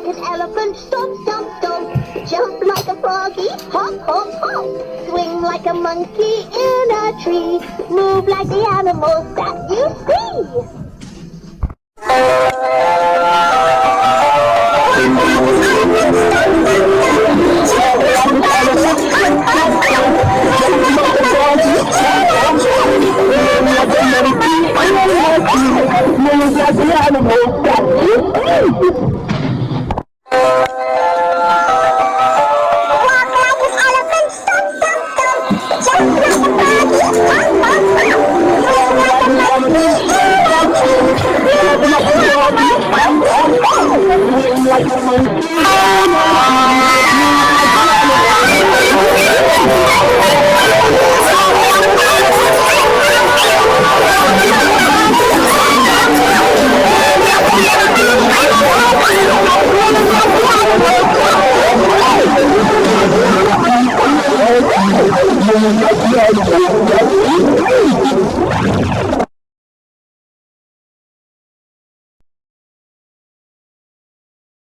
like an elephant, stomp, stomp, stomp. Jump like a froggy, hop, hop, hop. Swing like a monkey in a tree. Move like the animals that you see. Thank you.